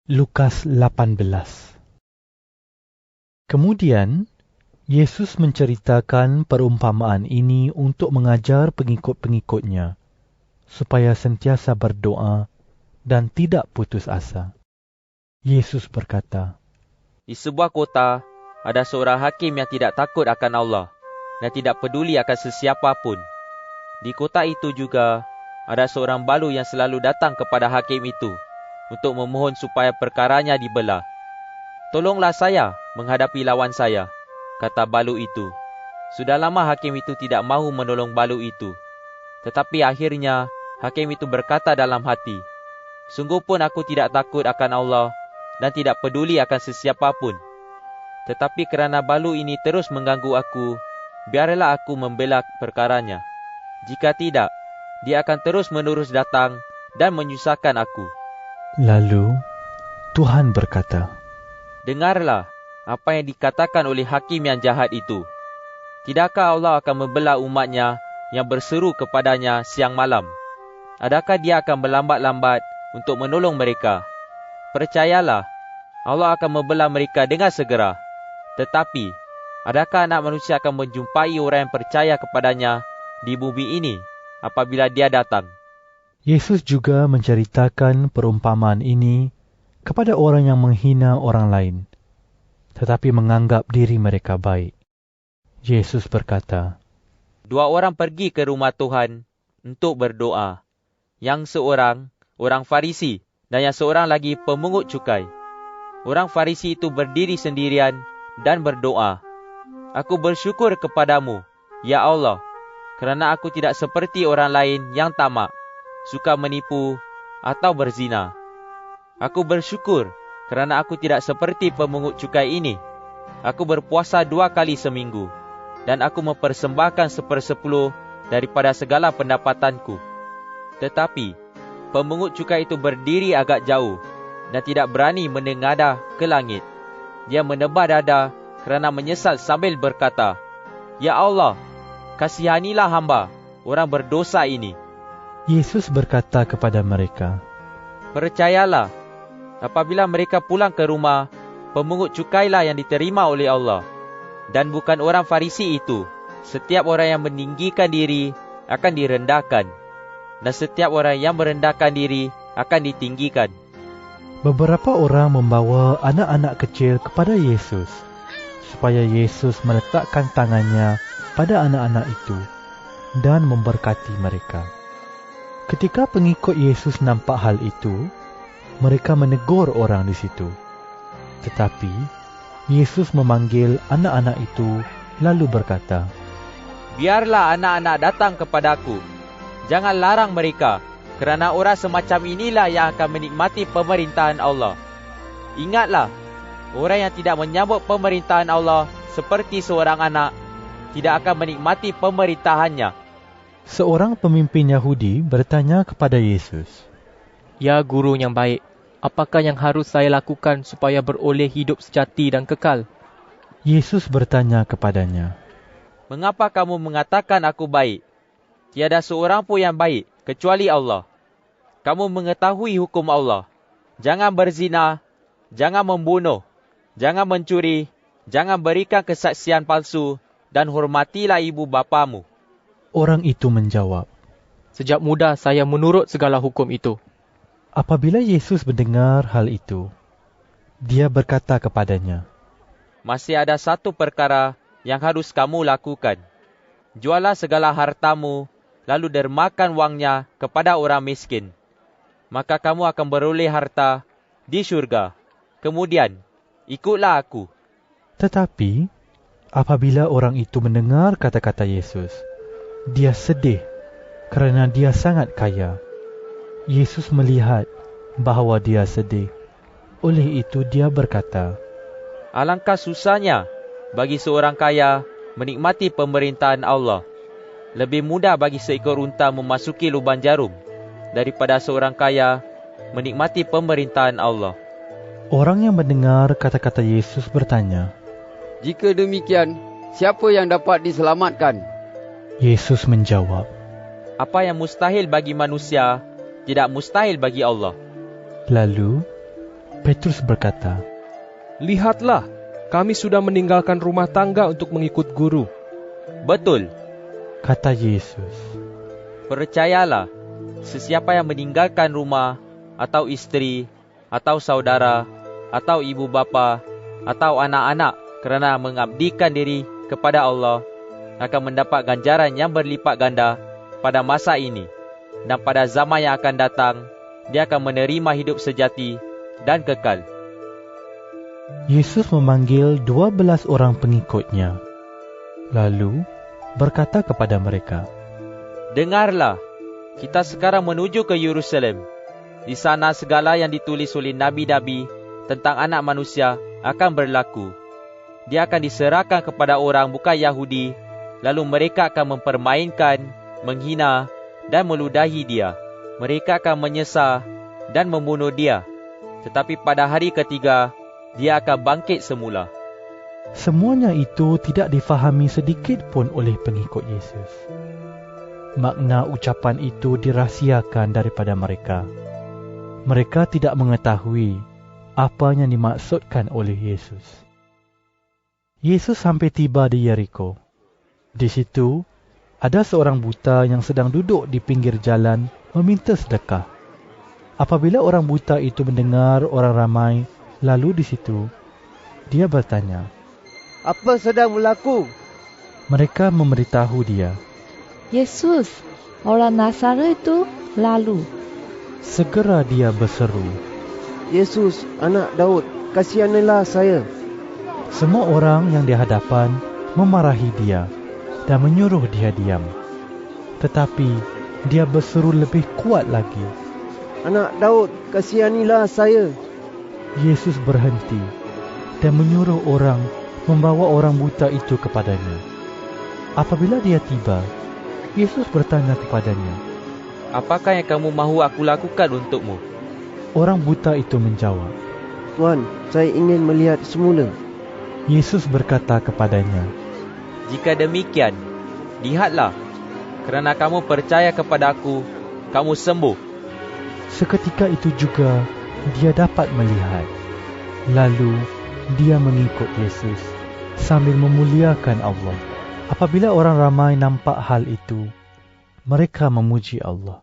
Lukas 18. Kemudian, Yesus menceritakan perumpamaan ini untuk mengajar pengikut-pengikutnya, supaya sentiasa berdoa dan tidak putus asa. Yesus berkata, Di sebuah kota, ada seorang hakim yang tidak takut akan Allah dan tidak peduli akan sesiapa pun. Di kota itu juga, ada seorang balu yang selalu datang kepada hakim itu untuk memohon supaya perkaranya dibelah. "Tolonglah saya menghadapi lawan saya," kata balu itu. Sudah lama hakim itu tidak mahu menolong balu itu. Tetapi akhirnya, hakim itu berkata dalam hati, "Sungguh pun aku tidak takut akan Allah dan tidak peduli akan sesiapa pun. Tetapi kerana balu ini terus mengganggu aku, biarlah aku membela perkaranya. Jika tidak, dia akan terus-menerus datang dan menyusahkan aku." Lalu, Tuhan berkata, "Dengarlah apa yang dikatakan oleh hakim yang jahat itu. Tidakkah Allah akan membela umatnya yang berseru kepadanya siang malam? Adakah dia akan berlambat-lambat untuk menolong mereka? Percayalah, Allah akan membela mereka dengan segera. Tetapi, adakah anak manusia akan menjumpai orang yang percaya kepadanya di bumi ini apabila dia datang?" Yesus juga menceritakan perumpamaan ini kepada orang yang menghina orang lain, tetapi menganggap diri mereka baik. Yesus berkata, "Dua orang pergi ke rumah Tuhan untuk berdoa. Yang seorang, orang Farisi, dan yang seorang lagi pemungut cukai. Orang Farisi itu berdiri sendirian dan berdoa, 'Aku bersyukur kepadamu, ya Allah, kerana aku tidak seperti orang lain yang tamak, suka menipu atau berzina. Aku bersyukur kerana aku tidak seperti pemungut cukai ini. Aku berpuasa 2 kali seminggu, dan aku mempersembahkan 1/10 daripada segala pendapatanku.' Tetapi pemungut cukai itu berdiri agak jauh dan tidak berani menengadah ke langit. Dia menebah dada kerana menyesal sambil berkata, 'Ya Allah, kasihanilah hamba, orang berdosa ini.' Yesus berkata kepada mereka, Percayalah, apabila mereka pulang ke rumah, pemungut cukailah yang diterima oleh Allah, dan bukan orang Farisi itu. Setiap orang yang meninggikan diri akan direndahkan, dan setiap orang yang merendahkan diri akan ditinggikan." Beberapa orang membawa anak-anak kecil kepada Yesus, supaya Yesus meletakkan tangannya pada anak-anak itu dan memberkati mereka. Ketika pengikut Yesus nampak hal itu, mereka menegur orang di situ. Tetapi, Yesus memanggil anak-anak itu lalu berkata, "Biarlah anak-anak datang kepadaku. Jangan larang mereka, kerana orang semacam inilah yang akan menikmati pemerintahan Allah. Ingatlah, orang yang tidak menyambut pemerintahan Allah seperti seorang anak, tidak akan menikmati pemerintahannya." Seorang pemimpin Yahudi bertanya kepada Yesus, "Ya guru yang baik, apakah yang harus saya lakukan supaya beroleh hidup sejati dan kekal?" Yesus bertanya kepadanya, "Mengapa kamu mengatakan aku baik? Tiada seorang pun yang baik kecuali Allah. Kamu mengetahui hukum Allah. Jangan berzina, jangan membunuh, jangan mencuri, jangan berikan kesaksian palsu, dan hormatilah ibu bapamu." Orang itu menjawab, "Sejak muda saya menurut segala hukum itu." Apabila Yesus mendengar hal itu, dia berkata kepadanya, "Masih ada satu perkara yang harus kamu lakukan. Jualah segala hartamu, lalu dermakan wangnya kepada orang miskin. Maka kamu akan beroleh harta di syurga. Kemudian, ikutlah aku." Tetapi, apabila orang itu mendengar kata-kata Yesus, dia sedih kerana dia sangat kaya. Yesus melihat bahawa dia sedih. Oleh itu dia berkata, "Alangkah susahnya bagi seorang kaya menikmati pemerintahan Allah. Lebih mudah bagi seekor unta memasuki lubang jarum daripada seorang kaya menikmati pemerintahan Allah." Orang yang mendengar kata-kata Yesus bertanya, "Jika demikian, siapa yang dapat diselamatkan?" Yesus menjawab, "Apa yang mustahil bagi manusia, tidak mustahil bagi Allah." Lalu, Petrus berkata, Lihatlah, kami sudah meninggalkan rumah tangga untuk mengikut guru. Betul, kata Yesus. percayalah, sesiapa yang meninggalkan rumah, atau isteri, atau saudara, atau ibu bapa, atau anak-anak kerana mengabdikan diri kepada Allah, akan mendapat ganjaran yang berlipat ganda pada masa ini. Dan pada zaman yang akan datang, dia akan menerima hidup sejati dan kekal. Yesus memanggil 12 orang pengikutnya. Lalu berkata kepada mereka, Dengarlah, kita sekarang menuju ke Yerusalem. Di sana segala yang ditulis oleh nabi-nabi tentang anak manusia akan berlaku. Dia akan diserahkan kepada orang bukan Yahudi, lalu mereka akan mempermainkan, menghina dan meludahi dia. Mereka akan menyesal dan membunuh dia. Tetapi pada hari ketiga, dia akan bangkit semula. semuanya itu tidak difahami sedikit pun oleh pengikut Yesus. Makna ucapan itu dirahsiakan daripada mereka. Mereka tidak mengetahui apa yang dimaksudkan oleh Yesus. Yesus sampai tiba di Yeriko. Di situ, ada seorang buta yang sedang duduk di pinggir jalan meminta sedekah. Apabila orang buta itu mendengar orang ramai lalu di situ, dia bertanya, Apa sedang berlaku? Mereka memberitahu dia. Yesus, orang Nazaret itu lalu. Segera dia berseru. Yesus, anak Daud, kasihanilah saya. Semua orang yang di hadapan memarahi dia dan menyuruh dia diam. Tetapi dia berseru lebih kuat lagi. Anak Daud, kasihanilah saya. Yesus berhenti dan menyuruh orang membawa orang buta itu kepadanya. Apabila dia tiba, Yesus bertanya kepadanya, Apakah yang kamu mahu aku lakukan untukmu? Orang buta itu menjawab, Tuan, saya ingin melihat semula. Yesus berkata kepadanya, Jika demikian, lihatlah, kerana kamu percaya kepada aku, kamu sembuh. Seketika itu juga dia dapat melihat. Lalu dia mengikut Yesus sambil memuliakan Allah. Apabila orang ramai nampak hal itu, mereka memuji Allah.